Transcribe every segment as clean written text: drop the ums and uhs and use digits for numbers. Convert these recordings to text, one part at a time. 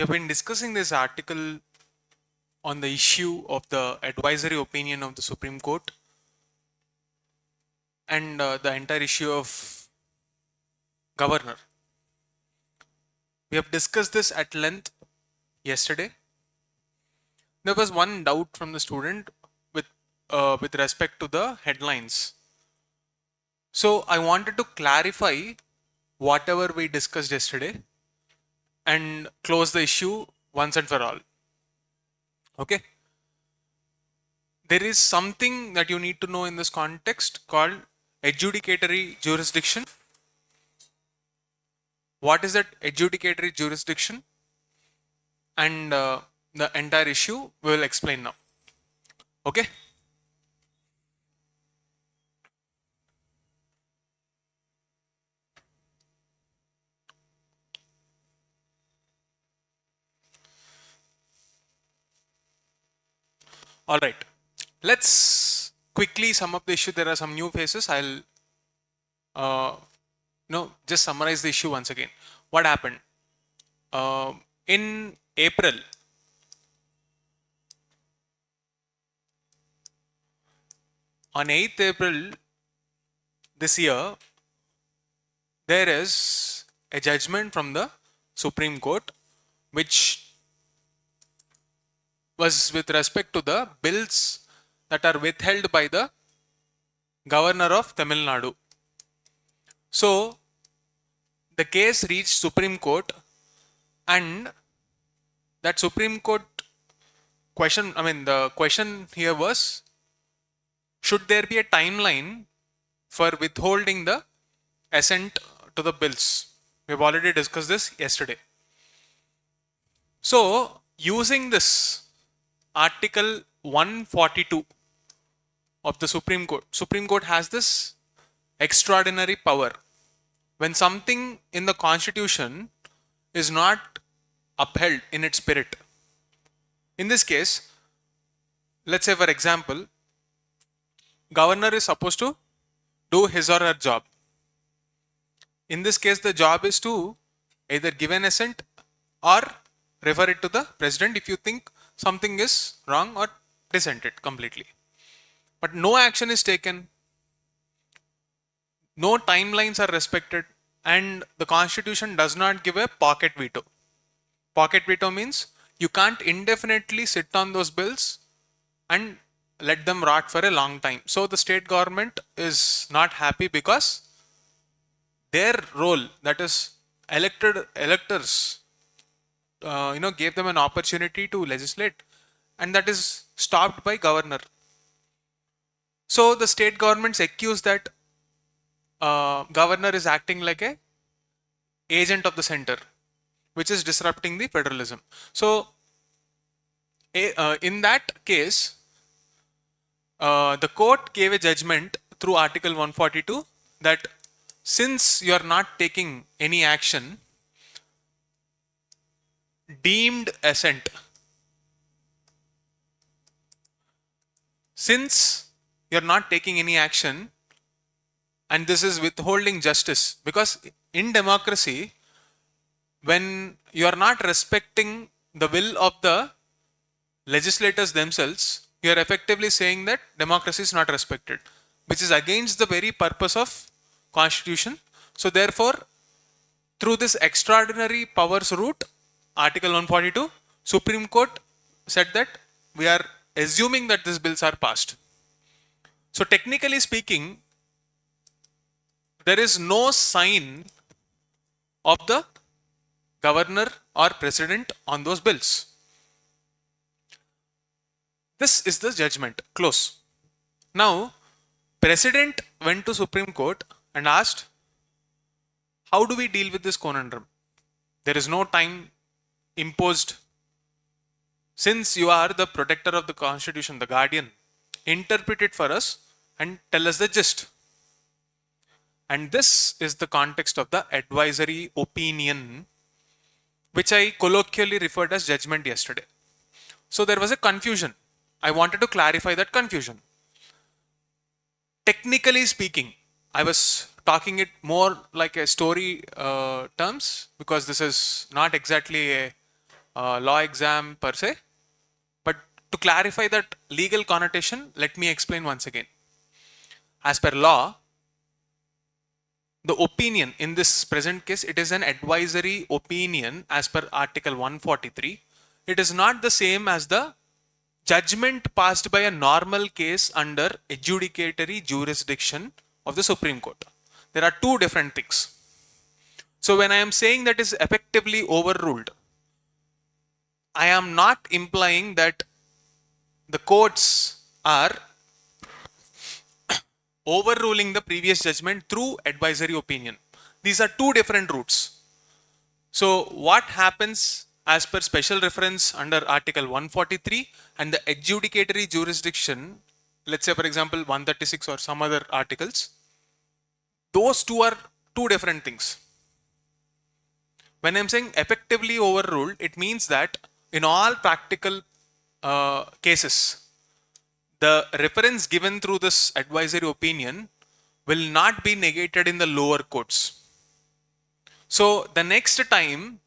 have been discussing this article on the issue of the advisory opinion of the Supreme Court and the entire issue of governor. We have discussed this at length yesterday. There was one doubt from the student with respect to the headlines. So I wanted to clarify whatever we discussed yesterday and close the issue once and for all. Okay. There is something that you need to know in this context called adjudicatory jurisdiction. What is that adjudicatory jurisdiction? And the entire issue we will explain now. Okay. All right. Let's quickly sum up the issue. There are some new faces. I'll just summarize the issue once again. What happened? In April, on 8th April this year, there is a judgment from the Supreme Court which was with respect to the bills that are withheld by the governor of Tamil Nadu. So the case reached Supreme Court, and that Supreme Court question, the question here was, should there be a timeline for withholding the assent to the bills? We have already discussed this yesterday. So using this Article 142 of the Supreme Court has this extraordinary power. When something in the Constitution is not upheld in its spirit. In this case, let's say for example, governor is supposed to do his or her job. In this case, the job is to either give an assent or refer it to the president if you think something is wrong, or dissent it completely. But no action is taken, no timelines are respected, and the Constitution does not give a pocket veto. Pocket veto means you can't indefinitely sit on those bills and let them rot for a long time. So the state government is not happy because their role, that is electors, gave them an opportunity to legislate, and that is stopped by governor. So the state governments accuse that governor is acting like a agent of the center, which is disrupting the federalism. So in that case, the court gave a judgment through Article 142 that since you are not taking any action, deemed assent. Since you are not taking any action, and this is withholding justice, because in democracy, when you are not respecting the will of the legislators themselves, you are effectively saying that democracy is not respected, which is against the very purpose of Constitution. So therefore, through this extraordinary powers route, Article 142, Supreme Court said that we are assuming that these bills are passed. So technically speaking, there is no sign of the governor or president on those bills. This is the judgment. Close. Now, president went to Supreme Court and asked, how do we deal with this conundrum? There is no time imposed. Since you are the protector of the Constitution, the guardian, interpret it for us and tell us the gist. And this is the context of the advisory opinion, which I colloquially referred as judgment yesterday. So there was a confusion. I wanted to clarify that confusion. Technically speaking, I was talking it more like a story terms, because this is not exactly a law exam per se. But to clarify that legal connotation, let me explain once again. As per law, the opinion in this present case, it is an advisory opinion as per Article 143. It is not the same as the judgment passed by a normal case under adjudicatory jurisdiction of the Supreme Court. There are two different things. So when I am saying that is effectively overruled, I am not implying that the courts are overruling the previous judgment through advisory opinion. These are two different routes. So what happens as per special reference under Article 143 and the adjudicatory jurisdiction, let's say for example 136 or some other articles, those two are two different things. When I'm saying effectively overruled, it means that in all practical cases, the reference given through this advisory opinion will not be negated in the lower courts. So the next time,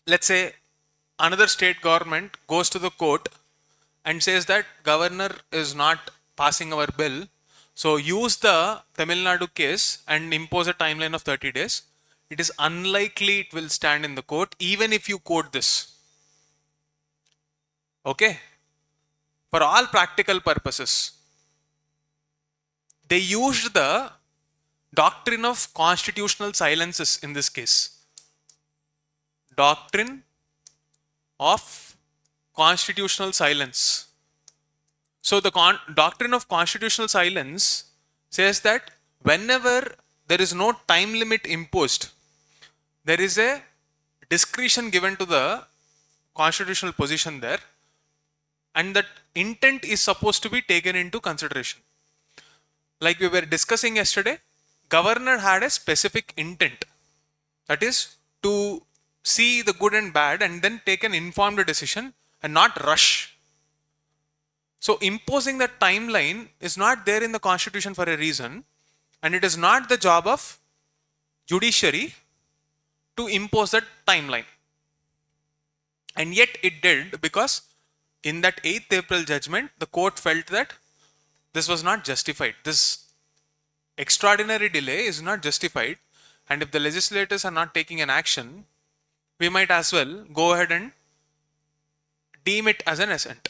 let's say another state government goes to the court and says that governor is not passing our bill, so use the Tamil Nadu case and impose a timeline of 30 days. It is unlikely it will stand in the court even if you quote this. Okay? For all practical purposes, they used the doctrine of constitutional silences in this case. Doctrine of constitutional silence. So the doctrine of constitutional silence says that whenever there is no time limit imposed, there is a discretion given to the constitutional position there, and that intent is supposed to be taken into consideration. Like we were discussing yesterday, governor had a specific intent, that is to see the good and bad and then take an informed decision and not rush. So imposing that timeline is not there in the constitution for a reason, and it is not the job of judiciary to impose that timeline. And yet it did, because in that 8th April judgment, the court felt that this was not justified. This extraordinary delay is not justified, and if the legislators are not taking an action, we might as well go ahead and deem it as an assent.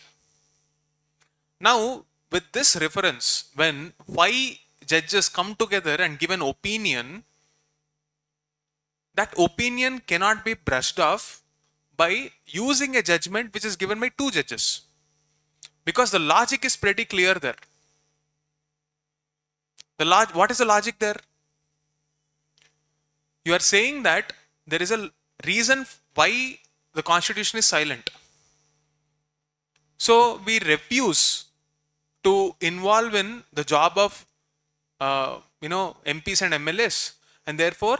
Now, with this reference, when 5 judges come together and give an opinion, that opinion cannot be brushed off by using a judgment which is given by 2 judges. Because the logic is pretty clear there. What is the logic there? You are saying that there is a reason why the constitution is silent. So we refuse to involve in the job of MPs and MLAs, and therefore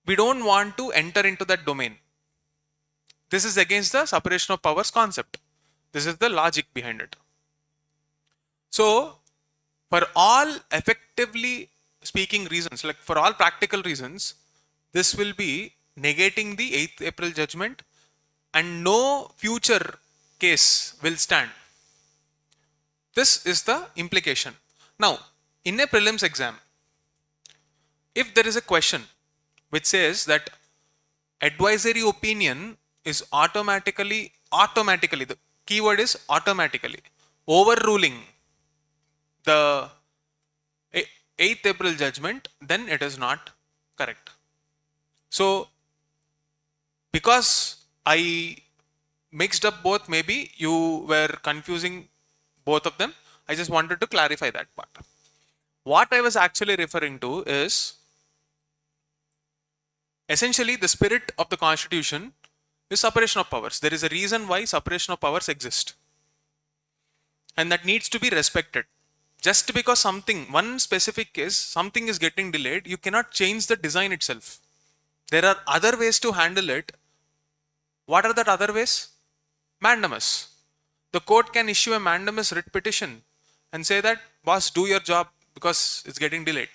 we don't want to enter into that domain. This is against the separation of powers concept. This is the logic behind it. So for all effectively speaking reasons, like for all practical reasons, this will be negating the 8th April judgment and no future case will stand. This is the implication. Now, in a prelims exam, if there is a question which says that advisory opinion is automatically, the keyword is automatically, overruling the 8th April judgment, then it is not correct. So, because I mixed up both, maybe you were confusing both of them, I just wanted to clarify that part. What I was actually referring to is essentially the spirit of the constitution is separation of powers. There is a reason why separation of powers exists, and that needs to be respected. Just because one specific case, something is getting delayed, you cannot change the design itself. There are other ways to handle it. What are that other ways? Mandamus. The court can issue a mandamus writ petition and say that, boss, do your job because it's getting delayed.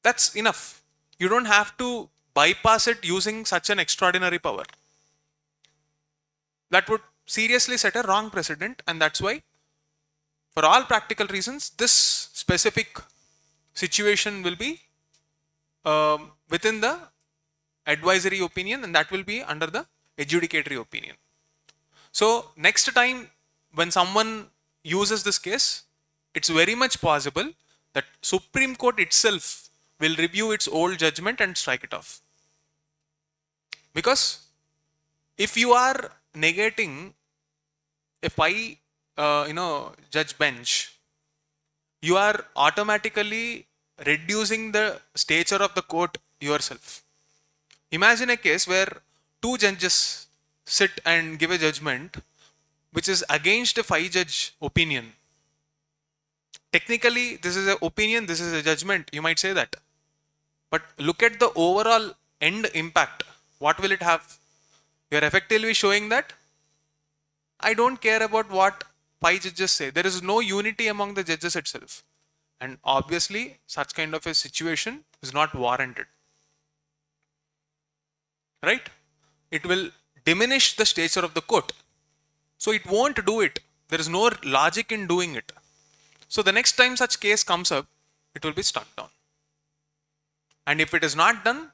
That's enough. You don't have to bypass it using such an extraordinary power. That would seriously set a wrong precedent, and that's why, for all practical reasons, this specific situation will be within the advisory opinion, and that will be under the adjudicatory opinion. So next time when someone uses this case, it's very much possible that Supreme Court itself will review its old judgment and strike it off. Because if you are negating a judge bench, you are automatically reducing the stature of the court yourself. Imagine a case where two judges sit and give a judgment which is against a 5-judge opinion. Technically, this is an opinion, this is a judgment, you might say that. But look at the overall end impact. What will it have? You are effectively showing that I don't care about what 5 judges say. There is no unity among the judges itself. And obviously, such kind of a situation is not warranted. Right? It will diminish the stature of the court. So it won't do it. There is no logic in doing it. So the next time such case comes up, it will be struck down. And if it is not done,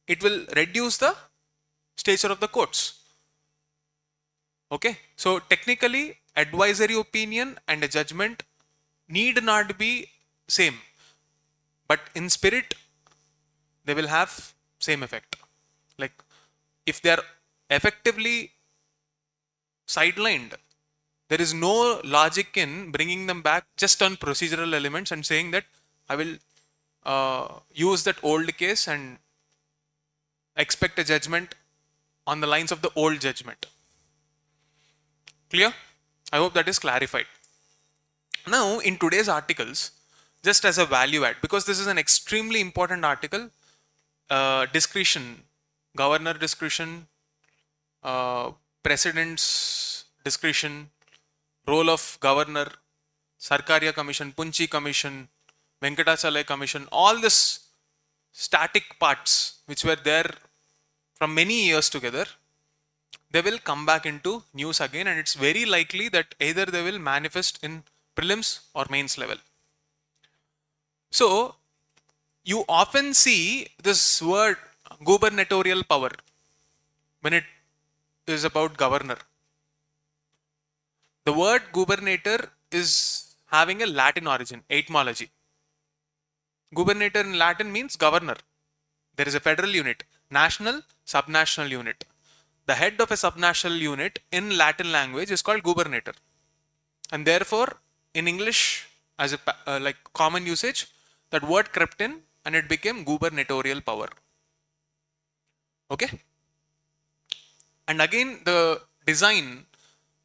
it will reduce the stature of the courts. Okay? So technically, advisory opinion and a judgment need not be same. But in spirit, they will have same effect. Like if they are effectively sidelined, there is no logic in bringing them back just on procedural elements and saying that I will use that old case and expect a judgment on the lines of the old judgment. Clear? I hope that is clarified. Now, in today's articles, just as a value add, because this is an extremely important article, discretion, governor discretion, president's discretion, role of governor, Sarkaria Commission, Punchi Commission, Venkatachalaya Commission, all this static parts which were there from many years together, they will come back into news again, and it's very likely that either they will manifest in prelims or mains level. So you often see this word gubernatorial power when it is about governor. The word gubernator is having a Latin origin, etymology. Gubernator in Latin means governor. There is a federal unit, national, subnational unit. The head of a subnational unit in Latin language is called gubernator. And therefore, in English, as a like common usage, that word crept in and it became gubernatorial power. Okay? And again, the design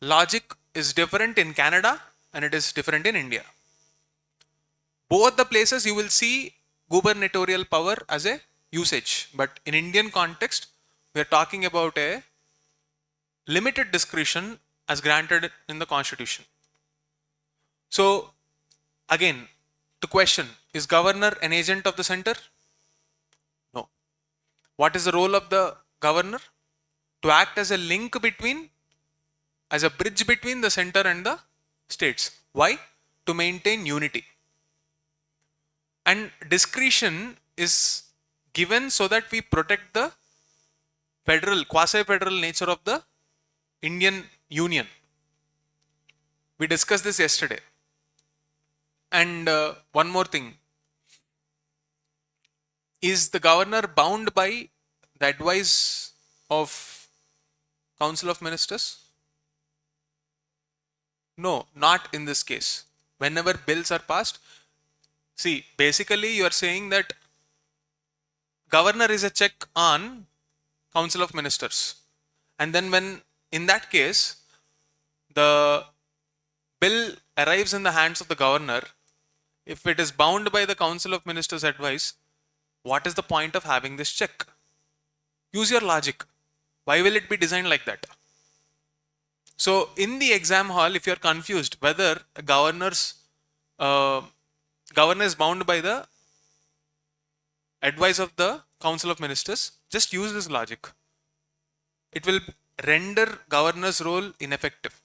logic is different in Canada and it is different in India. Both the places you will see gubernatorial power as a usage, but in Indian context, we are talking about a limited discretion as granted in the Constitution. So again, to question, is governor an agent of the center? No. What is the role of the governor? To act as a link between, as a bridge between the center and the states. Why? To maintain unity. And discretion is given so that we protect the federal, quasi-federal nature of the Indian Union. We discussed this yesterday. And one more thing. Is the governor bound by the advice of Council of Ministers? No, not in this case. Whenever bills are passed, see, basically you are saying that governor is a check on Council of Ministers. And then when, in that case, the bill arrives in the hands of the governor, if it is bound by the Council of Ministers' advice, what is the point of having this check? Use your logic. Why will it be designed like that? So in the exam hall, if you are confused whether a governor is bound by the advice of the Council of Ministers, just use this logic. It will render governor's role ineffective.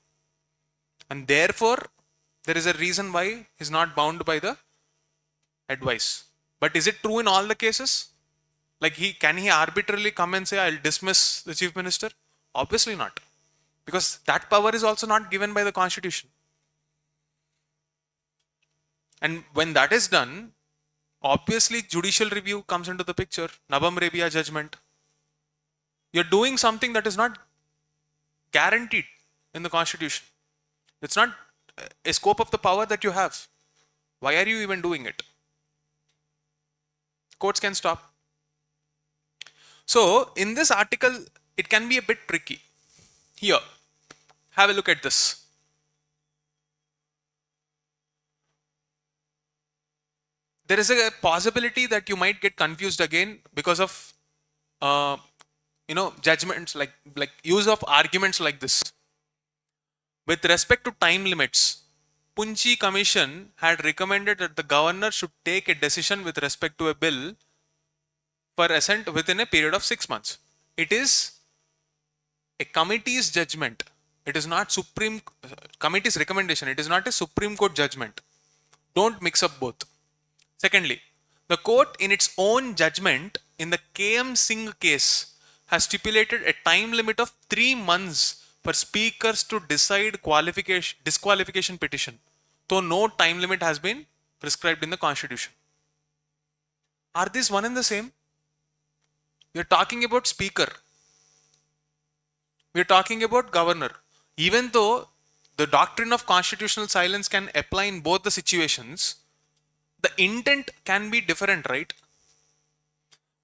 And therefore, there is a reason why he's not bound by the advice. But is it true in all the cases? Like can he arbitrarily come and say, I'll dismiss the chief minister? Obviously not. Because that power is also not given by the constitution. And when that is done, obviously judicial review comes into the picture. November-2025 judgment. You're doing something that is not guaranteed in the constitution. It's not a scope of the power that you have. Why are you even doing it? Courts can stop. So in this article, it can be a bit tricky. Here, have a look at this. There is a possibility that you might get confused again because of judgments like use of arguments like this. With respect to time limits, Punchi Commission had recommended that the governor should take a decision with respect to a bill for assent within a period of 6 months. It is a committee's judgment. It is not committee's recommendation. It is not a Supreme Court judgment. Don't mix up both. Secondly, the court in its own judgment in the KM Singh case has stipulated a time limit of 3 months for speakers to decide disqualification petition, though no time limit has been prescribed in the constitution. Are these one and the same? We are talking about speaker. We are talking about governor. Even though the doctrine of constitutional silence can apply in both the situations, the intent can be different, right?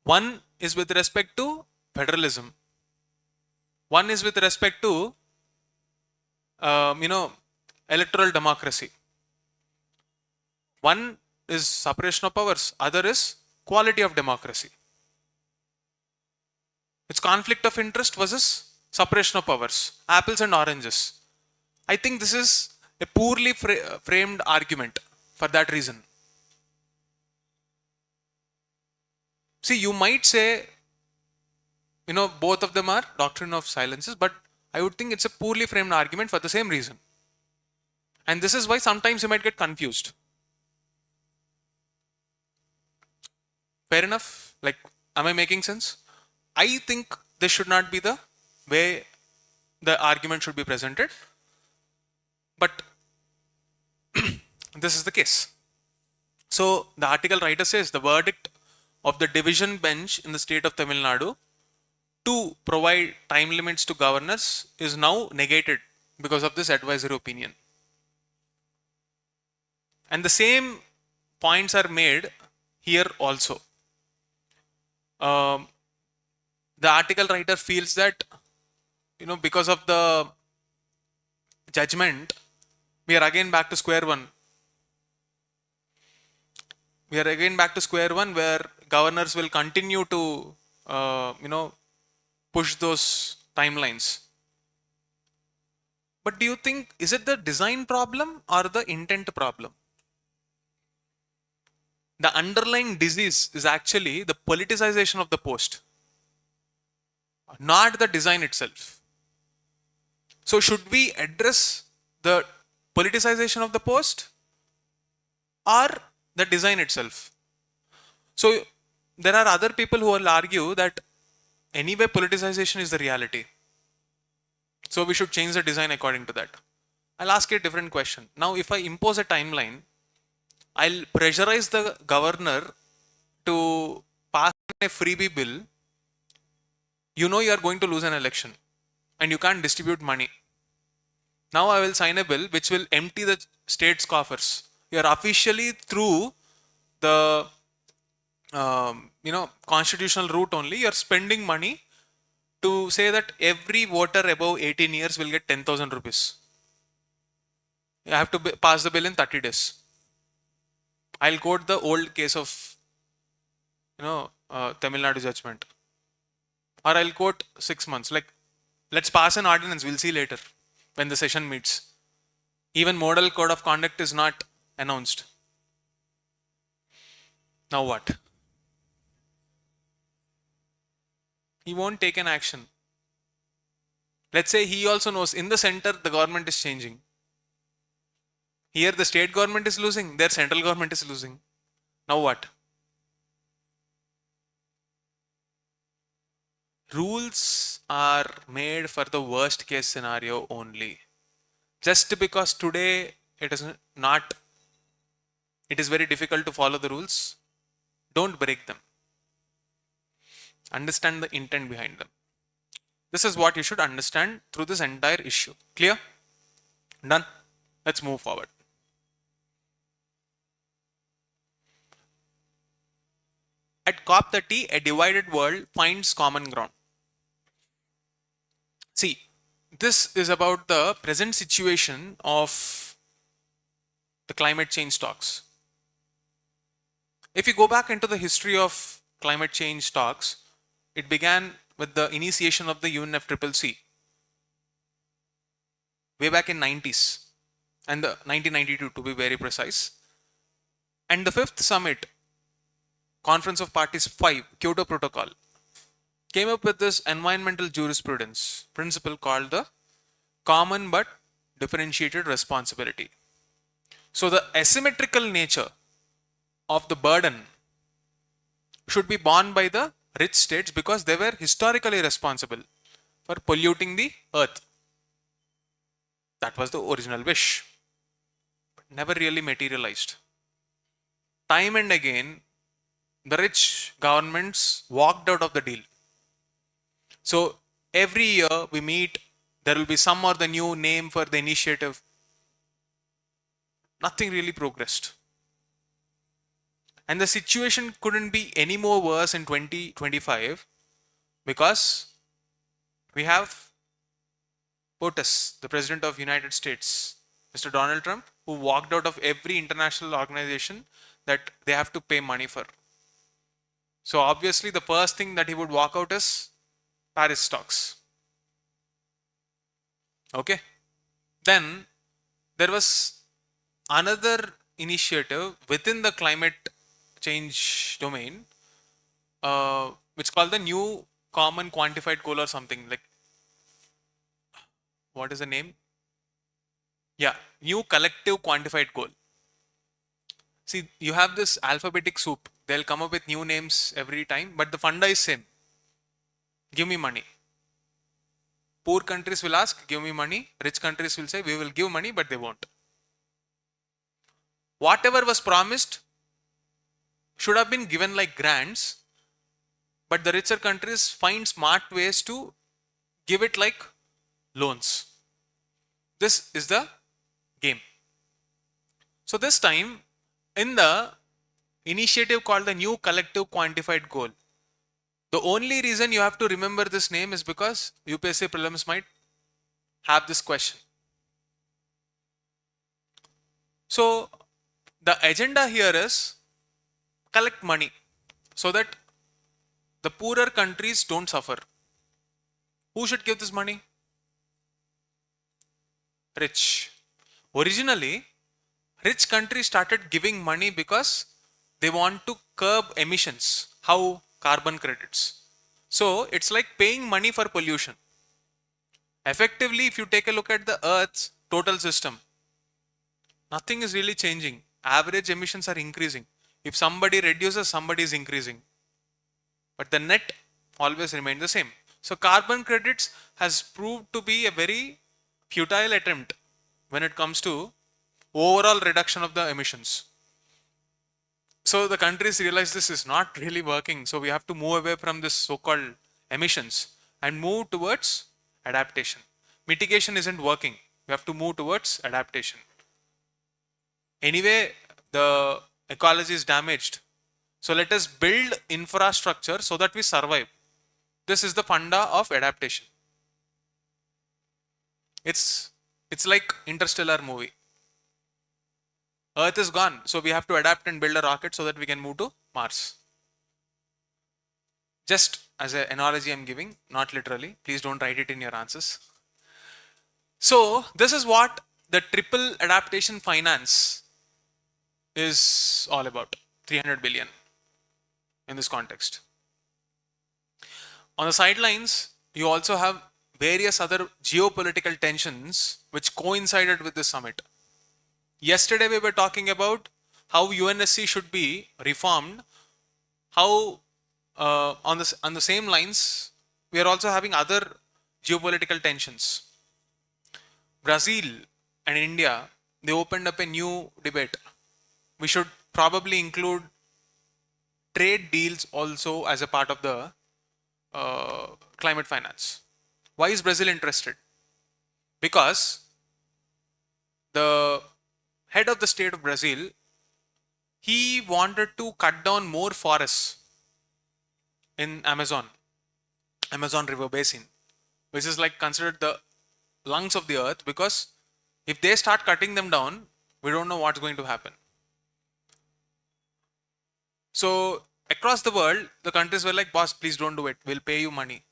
One is with respect to federalism. One is with respect to, electoral democracy. One is separation of powers. Other is quality of democracy. It's conflict of interest versus separation of powers. Apples and oranges. I think this is a poorly framed argument for that reason. See, you might say, both of them are doctrine of silences, but I would think it's a poorly framed argument for the same reason. And this is why sometimes you might get confused. Fair enough? Like, am I making sense? I think this should not be the way the argument should be presented. But this is the case. So the article writer says the verdict of the division bench in the state of Tamil Nadu to provide time limits to governors is now negated because of this advisory opinion. And the same points are made here also. The article writer feels that, because of the judgment, we are again back to square one. We are again back to square one where governors will continue to, push those timelines. But do you think, is it the design problem or the intent problem? The underlying disease is actually the politicization of the post, not the design itself. So should we address the politicization of the post or the design itself? So there are other people who will argue that anyway politicization is the reality. So we should change the design according to that. I'll ask you a different question. Now if I impose a timeline, I'll pressurize the governor to pass a freebie bill. You are going to lose an election and you can't distribute money. Now I will sign a bill which will empty the state's coffers. You are officially through the constitutional route only. You are spending money to say that every voter above 18 years will get 10,000 rupees. You have to pass the bill in 30 days. I'll quote the old case of, Tamil Nadu judgment. Or I'll quote 6 months. Like, let's pass an ordinance. We'll see later when the session meets. Even model code of conduct is not announced. Now what? He won't take an action. Let's say he also knows in the center the government is changing. Here the state government is losing, their central government is losing. Now what? Rules are made for the worst case scenario only. Just because today it is not, it is very difficult to follow the rules, don't break them. Understand the intent behind them. This is what you should understand through this entire issue. Clear? Done? Let's move forward. At COP30, a divided world finds common ground. See, this is about the present situation of the climate change talks. If you go back into the history of climate change talks, it began with the initiation of the UNFCCC way back in 90s and the 1992 to be very precise. And the fifth summit, Conference of Parties 5, Kyoto Protocol, came up with this environmental jurisprudence principle called the common but differentiated responsibility. So the asymmetrical nature of the burden should be borne by the rich states because they were historically responsible for polluting the earth. That was the original wish, but never really materialized. Time and again, the rich governments walked out of the deal. So every year we meet, there will be some or the new name for the initiative. Nothing really progressed. And the situation couldn't be any more worse in 2025 because we have POTUS, the President of United States, Mr. Donald Trump, who walked out of every international organization that they have to pay money for. So obviously the first thing that he would walk out is Paris talks. Okay. Then there was another initiative within the climate change domain, which is called the new common quantified goal or something like, what is the name? Yeah, new collective quantified goal. See, you have this alphabetic soup. They'll come up with new names every time, but the funda is same. Give me money. Poor countries will ask, give me money. Rich countries will say, we will give money, but they won't. Whatever was promised should have been given like grants, but the richer countries find smart ways to give it like loans. This is the game. So this time, in the initiative called the new collective quantified goal, the only reason you have to remember this name is because UPSC prelims might have this question. So the agenda here is collect money so that the poorer countries don't suffer. Who should give this money? Rich. Originally, rich countries started giving money because they want to curb emissions. How? Carbon credits. So it's like paying money for pollution. Effectively, if you take a look at the Earth's total system, nothing is really changing. Average emissions are increasing. If somebody reduces, somebody is increasing. But the net always remains the same. So carbon credits has proved to be a very futile attempt when it comes to overall reduction of the emissions. So the countries realize this is not really working. So we have to move away from this so-called emissions and move towards adaptation. Mitigation isn't working. We have to move towards adaptation. Anyway, the ecology is damaged. So let us build infrastructure so that we survive. This is the funda of adaptation. It's like interstellar movie. Earth is gone, so we have to adapt and build a rocket so that we can move to Mars. Just as an analogy I'm giving, not literally. Please don't write it in your answers. So this is what the triple adaptation finance is all about. 300 billion in this context. On the sidelines, you also have various other geopolitical tensions which coincided with this summit. Yesterday, we were talking about how UNSC should be reformed. How, on the same lines, we are also having other geopolitical tensions. Brazil and India, they opened up a new debate. We should probably include trade deals also as a part of the climate finance. Why is Brazil interested? Because the head of the state of Brazil, he wanted to cut down more forests in Amazon River Basin, which is like considered the lungs of the earth, because if they start cutting them down, we don't know what's going to happen. So across the world, the countries were like, boss, please don't do it. We'll pay you money.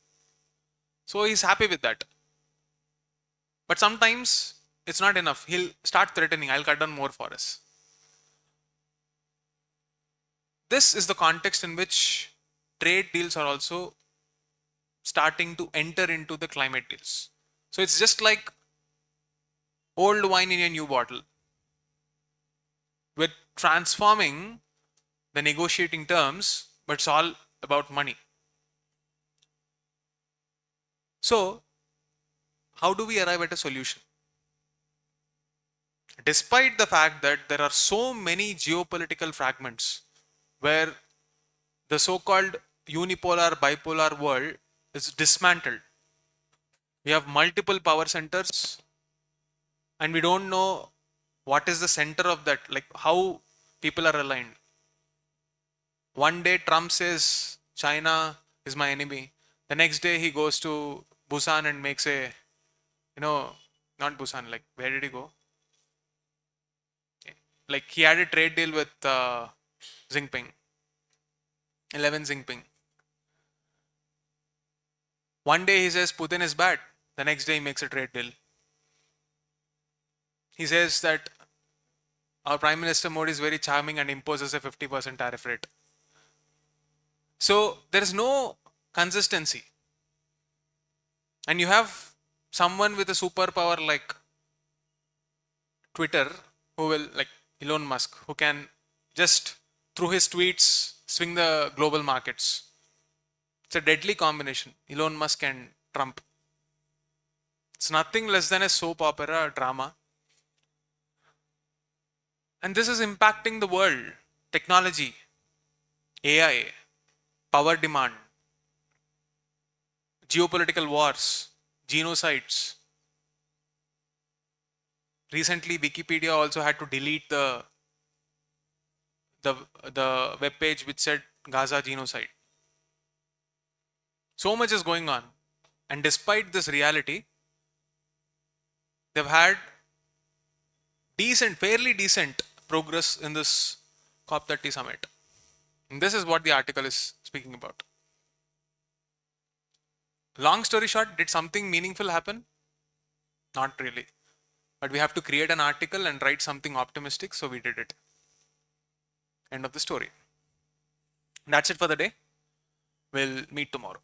So he's happy with that. But sometimes it's not enough. He'll start threatening, I'll cut down more forests. This is the context in which trade deals are also starting to enter into the climate deals. So it's just like old wine in a new bottle. We're transforming the negotiating terms, but it's all about money. So, how do we arrive at a solution? Despite the fact that there are so many geopolitical fragments where the so-called unipolar, bipolar world is dismantled. We have multiple power centers and we don't know what is the center of that, like how people are aligned. One day Trump says China is my enemy. The next day he goes to Busan and makes a, not Busan, like where did he go? Like he had a trade deal with Jinping, 11 Jinping. One day he says Putin is bad. The next day he makes a trade deal. He says that our Prime Minister Modi is very charming and imposes a 50% tariff rate. So there is no consistency. And you have someone with a superpower like Twitter, who will, like Elon Musk, who can just through his tweets swing the global markets. It's a deadly combination, Elon Musk and Trump. It's nothing less than a soap opera drama. And this is impacting the world. Technology, AI, power demand, geopolitical wars, genocides. Recently, Wikipedia also had to delete the web page which said Gaza genocide. So much is going on. And despite this reality, they've had fairly decent progress in this COP30 summit. And this is what the article is speaking about. Long story short, did something meaningful happen? Not really. But we have to create an article and write something optimistic, so we did it. End of the story. That's it for the day. We'll meet tomorrow.